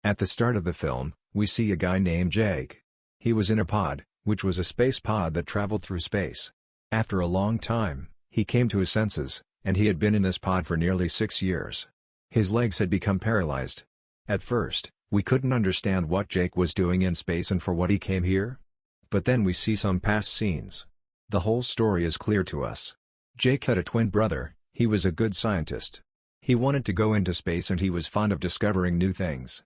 At the start of the film, we see a guy named Jake. He was in a pod, which was a space pod that traveled through space. After a long time, he came to his senses, and he had been in this pod for nearly 6 years. His legs had become paralyzed. At first, we couldn't understand what Jake was doing in space and for what he came here. But then we see some past scenes. The whole story is clear to us. Jake had a twin brother. He was a good scientist. He wanted to go into space and he was fond of discovering new things.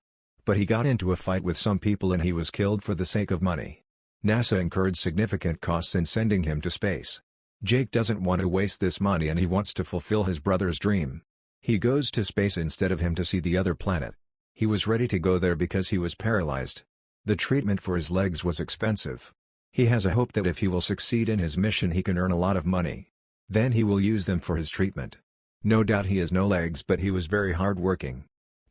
But he got into a fight with some people and he was killed for the sake of money. NASA incurred significant costs in sending him to space. Jake doesn't want to waste this money and he wants to fulfill his brother's dream. He goes to space instead of him to see the other planet. He was ready to go there because he was paralyzed. The treatment for his legs was expensive. He has a hope that if he will succeed in his mission he can earn a lot of money. Then he will use them for his treatment. No doubt he has no legs but he was very hard-working.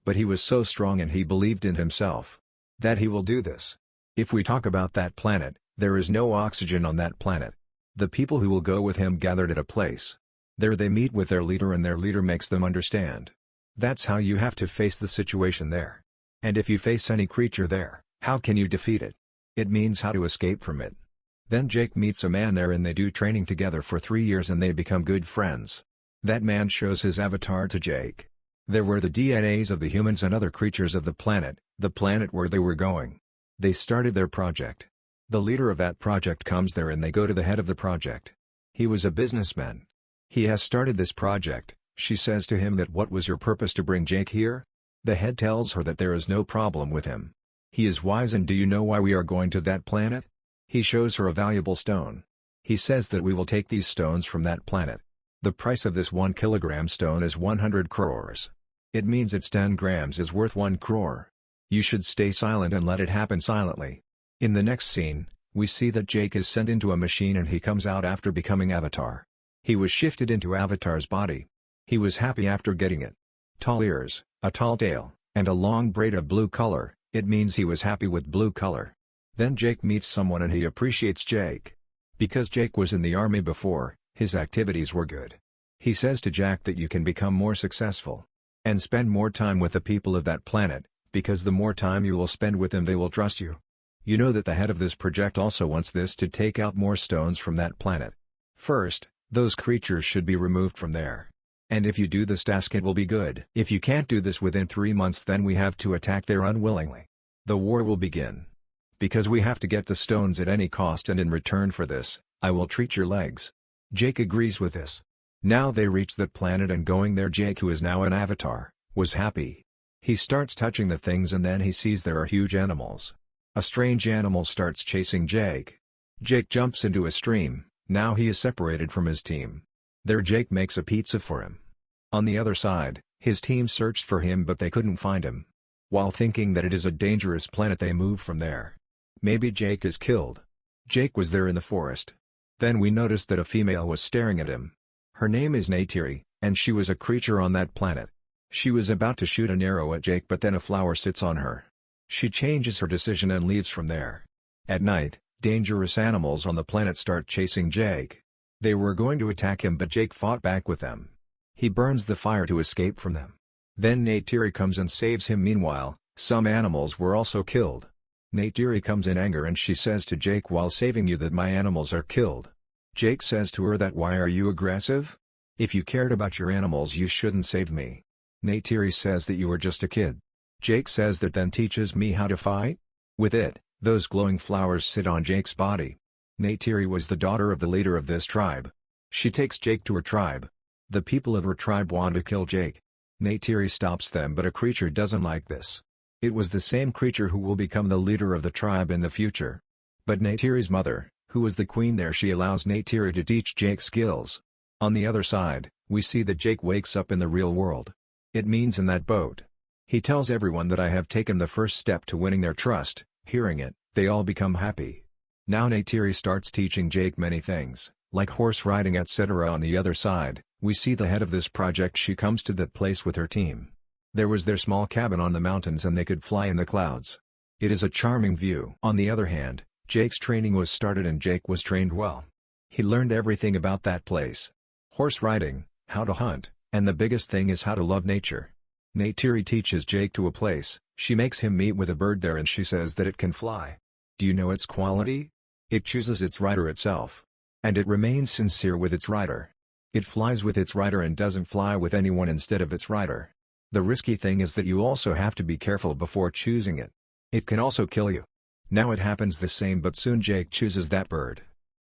But he was so strong and he believed in himself that he will do this. If we talk about that planet, there is no oxygen on that planet. The people who will go with him gathered at a place. There they meet with their leader and their leader makes them understand. That's how you have to face the situation there. And if you face any creature there, how can you defeat it? It means how to escape from it. Then Jake meets a man there and they do training together for 3 years and they become good friends. That man shows his avatar to Jake. There were the DNAs of the humans and other creatures of the planet where they were going. They started their project. The leader of that project comes there and they go to the head of the project. He was a businessman. He has started this project. She says to him that what was your purpose to bring Jake here? The head tells her that there is no problem with him. He is wise and do you know why we are going to that planet? He shows her a valuable stone. He says that we will take these stones from that planet. The price of this 1 kilogram stone is 100 crores. It means its 10 grams is worth 1 crore. You should stay silent and let it happen silently. In the next scene, we see that Jake is sent into a machine and he comes out after becoming Avatar. He was shifted into Avatar's body. He was happy after getting it. Tall ears, a tall tail, and a long braid of blue color, it means he was happy with blue color. Then Jake meets someone and he appreciates Jake. Because Jake was in the army before, his activities were good. He says to Jack that you can become more successful and spend more time with the people of that planet, because the more time you will spend with them they will trust you. You know that the head of this project also wants this to take out more stones from that planet. First, those creatures should be removed from there. And if you do this task it will be good. If you can't do this within 3 months then we have to attack there unwillingly. The war will begin. Because we have to get the stones at any cost and in return for this, I will treat your legs. Jake agrees with this. Now they reach that planet and going there Jake, who is now an avatar, was happy. He starts touching the things and then he sees there are huge animals. A strange animal starts chasing Jake. Jake jumps into a stream. Now he is separated from his team. There Jake makes a pizza for him. On the other side, his team searched for him but they couldn't find him. While thinking that it is a dangerous planet they move from there. Maybe Jake is killed. Jake was there in the forest. Then we noticed that a female was staring at him. Her name is Neytiri, and she was a creature on that planet. She was about to shoot an arrow at Jake but then a flower sits on her. She changes her decision and leaves from there. At night, dangerous animals on the planet start chasing Jake. They were going to attack him but Jake fought back with them. He burns the fire to escape from them. Then Neytiri comes and saves him. Meanwhile, some animals were also killed. Neytiri comes in anger and she says to Jake, while saving you that my animals are killed. Jake says to her that why are you aggressive? If you cared about your animals you shouldn't save me. Neytiri says that you are just a kid. Jake says that then teaches me how to fight? With it, those glowing flowers sit on Jake's body. Neytiri was the daughter of the leader of this tribe. She takes Jake to her tribe. The people of her tribe want to kill Jake. Neytiri stops them but a creature doesn't like this. It was the same creature who will become the leader of the tribe in the future. But Neytiri's mother, who was the queen there, she allows Neytiri to teach Jake skills. On the other side, we see that Jake wakes up in the real world. It means in that boat. He tells everyone that I have taken the first step to winning their trust. Hearing it, they all become happy. Now Neytiri starts teaching Jake many things, like horse riding etc. On the other side, we see the head of this project. She comes to that place with her team. There was their small cabin on the mountains and they could fly in the clouds. It is a charming view. On the other hand, Jake's training was started and Jake was trained well. He learned everything about that place. Horse riding, how to hunt, and the biggest thing is how to love nature. Neytiri teaches Jake to a place. She makes him meet with a bird there and she says that it can fly. Do you know its quality? It chooses its rider itself. And it remains sincere with its rider. It flies with its rider and doesn't fly with anyone instead of its rider. The risky thing is that you also have to be careful before choosing it. It can also kill you. Now it happens the same, but soon Jake chooses that bird.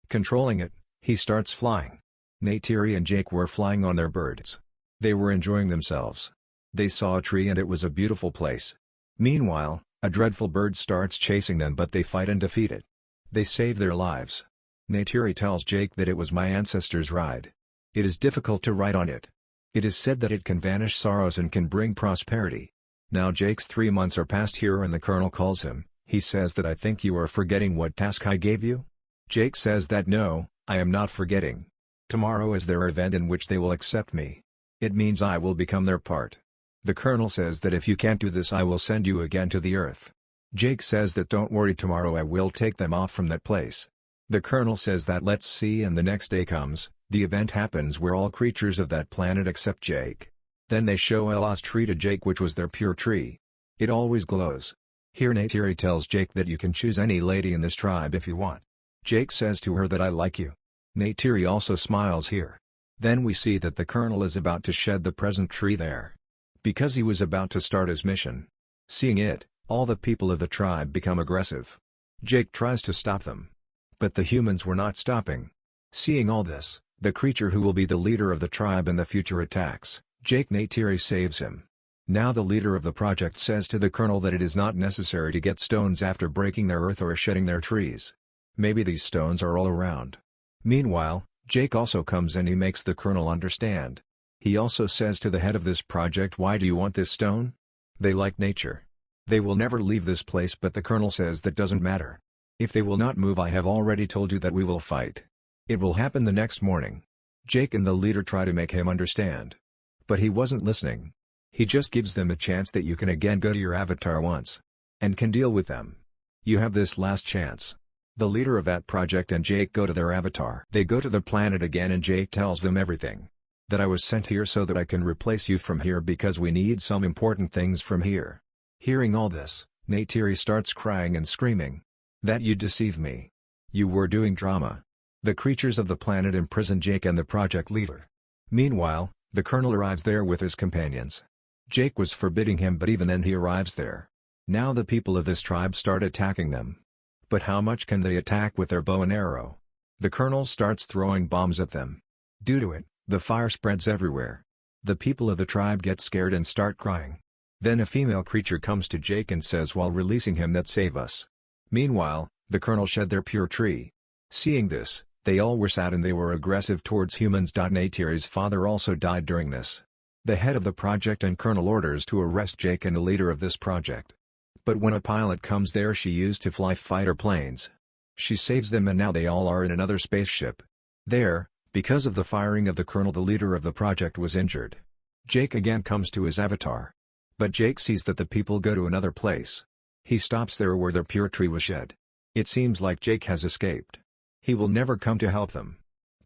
Controlling it, he starts flying. Neytiri and Jake were flying on their birds. They were enjoying themselves. They saw a tree and it was a beautiful place. Meanwhile, a dreadful bird starts chasing them, but they fight and defeat it. They save their lives. Neytiri tells Jake that it was my ancestors' ride. It is difficult to ride on it. It is said that it can vanish sorrows and can bring prosperity. Now Jake's 3 months are past here and the colonel calls him. He says that I think you are forgetting what task I gave you? Jake says that no, I am not forgetting. Tomorrow is their event in which they will accept me. It means I will become their part. The colonel says that if you can't do this I will send you again to the earth. Jake says that don't worry, tomorrow I will take them off from that place. The colonel says that let's see, and the next day comes. The event happens where all creatures of that planet accept Jake. Then they show a lost tree to Jake, which was their pure tree. It always glows. Here Neytiri tells Jake that you can choose any lady in this tribe if you want. Jake says to her that I like you. Neytiri also smiles here. Then we see that the colonel is about to shed the present tree there. Because he was about to start his mission. Seeing it, all the people of the tribe become aggressive. Jake tries to stop them. But the humans were not stopping. Seeing all this, the creature who will be the leader of the tribe in the future attacks. Jake Neytiri saves him. Now the leader of the project says to the colonel that it is not necessary to get stones after breaking their earth or shedding their trees. Maybe these stones are all around. Meanwhile, Jake also comes and he makes the colonel understand. He also says to the head of this project, why do you want this stone? They like nature. They will never leave this place, but the colonel says that doesn't matter. If they will not move, I have already told you that we will fight. It will happen the next morning. Jake and the leader try to make him understand. But he wasn't listening. He just gives them a chance that you can again go to your avatar once. And can deal with them. You have this last chance. The leader of that project and Jake go to their avatar. They go to the planet again and Jake tells them everything. That I was sent here so that I can replace you from here because we need some important things from here. Hearing all this, Neytiri starts crying and screaming. That you deceived me. You were doing drama. The creatures of the planet imprison Jake and the project leader. Meanwhile, the colonel arrives there with his companions. Jake was forbidding him, but even then he arrives there. Now the people of this tribe start attacking them. But how much can they attack with their bow and arrow? The colonel starts throwing bombs at them. Due to it, the fire spreads everywhere. The people of the tribe get scared and start crying. Then a female creature comes to Jake and says while releasing him that save us. Meanwhile, the colonel shed their pure tree. Seeing this, they all were sad and they were aggressive towards humans. Neytiri's father also died during this. The head of the project and colonel orders to arrest Jake and the leader of this project. But when a pilot comes there she used to fly fighter planes. She saves them and now they all are in another spaceship. There, because of the firing of the colonel, the leader of the project was injured. Jake again comes to his avatar. But Jake sees that the people go to another place. He stops there where their pure tree was shed. It seems like Jake has escaped. He will never come to help them.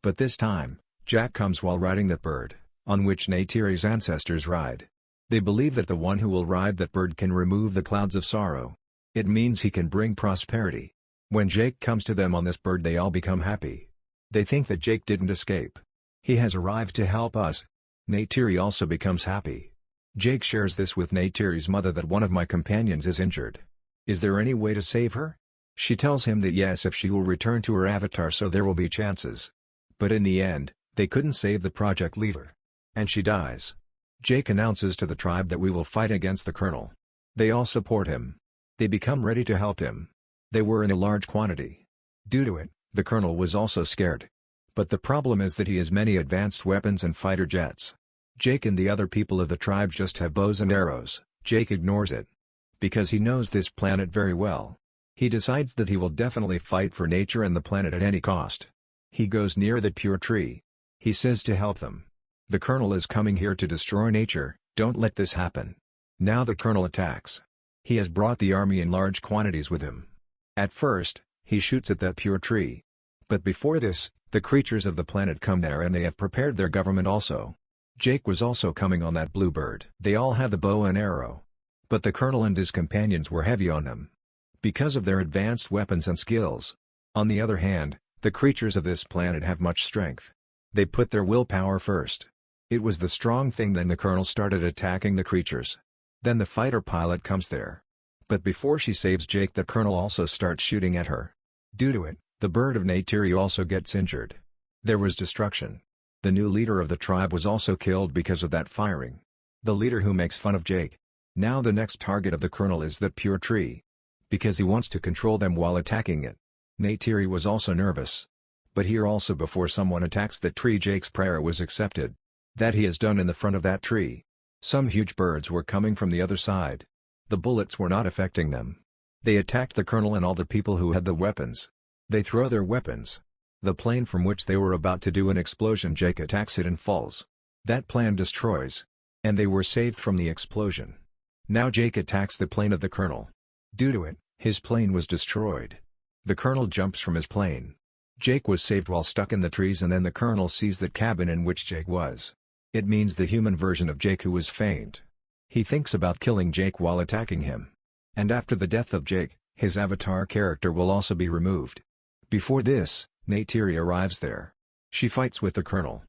But this time, Jack comes while riding that bird, on which Neytiri's ancestors ride. They believe that the one who will ride that bird can remove the clouds of sorrow. It means he can bring prosperity. When Jake comes to them on this bird they all become happy. They think that Jake didn't escape. He has arrived to help us. Neytiri also becomes happy. Jake shares this with Neytiri's mother that one of my companions is injured. Is there any way to save her? She tells him that yes, if she will return to her avatar so there will be chances. But in the end, they couldn't save the project leader. And she dies. Jake announces to the tribe that we will fight against the colonel. They all support him. They become ready to help him. They were in a large quantity. Due to it, the colonel was also scared. But the problem is that he has many advanced weapons and fighter jets. Jake and the other people of the tribe just have bows and arrows. Jake ignores it. Because he knows this planet very well. He decides that he will definitely fight for nature and the planet at any cost. He goes near the pure tree. He says to help them. The colonel is coming here to destroy nature, don't let this happen. Now the colonel attacks. He has brought the army in large quantities with him. At first, he shoots at that pure tree. But before this, the creatures of the planet come there and they have prepared their government also. Jake was also coming on that bluebird. They all had the bow and arrow. But the colonel and his companions were heavy on them, because of their advanced weapons and skills. On the other hand, the creatures of this planet have much strength. They put their willpower first. It was the strong thing. Then the colonel started attacking the creatures. Then the fighter pilot comes there. But before she saves Jake, the colonel also starts shooting at her. Due to it, the bird of Neytiri also gets injured. There was destruction. The new leader of the tribe was also killed because of that firing. The leader who makes fun of Jake. Now the next target of the colonel is that pure tree, because he wants to control them while attacking it. Neytiri was also nervous. But here also, before someone attacks the tree, Jake's prayer was accepted. That he has done in the front of that tree. Some huge birds were coming from the other side. The bullets were not affecting them. They attacked the colonel and all the people who had the weapons. They throw their weapons. The plane from which they were about to do an explosion, Jake attacks it and falls. That plane destroys. And they were saved from the explosion. Now Jake attacks the plane of the colonel. Due to it, his plane was destroyed. The colonel jumps from his plane. Jake was saved while stuck in the trees, and then the colonel sees that cabin in which Jake was. It means the human version of Jake who was faint. He thinks about killing Jake while attacking him. And after the death of Jake, his avatar character will also be removed. Before this, Neytiri arrives there. She fights with the colonel.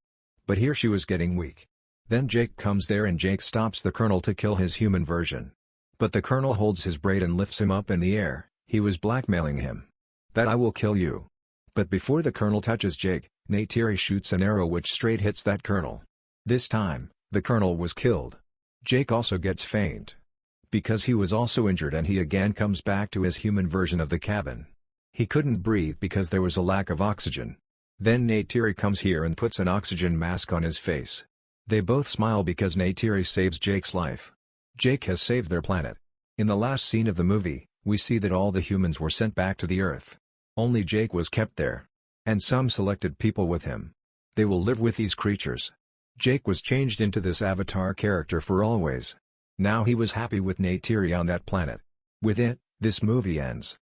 But here she was getting weak. Then Jake comes there and Jake stops the colonel to kill his human version. But the colonel holds his braid and lifts him up in the air. He was blackmailing him. That I will kill you. But before the colonel touches Jake, Neytiri shoots an arrow which straight hits that colonel. This time, the colonel was killed. Jake also gets faint. Because he was also injured, and he again comes back to his human version of the cabin. He couldn't breathe because there was a lack of oxygen. Then Neytiri comes here and puts an oxygen mask on his face. They both smile because Neytiri saves Jake's life. Jake has saved their planet. In the last scene of the movie, we see that all the humans were sent back to the Earth. Only Jake was kept there. And some selected people with him. They will live with these creatures. Jake was changed into this avatar character for always. Now he was happy with Neytiri on that planet. With it, this movie ends.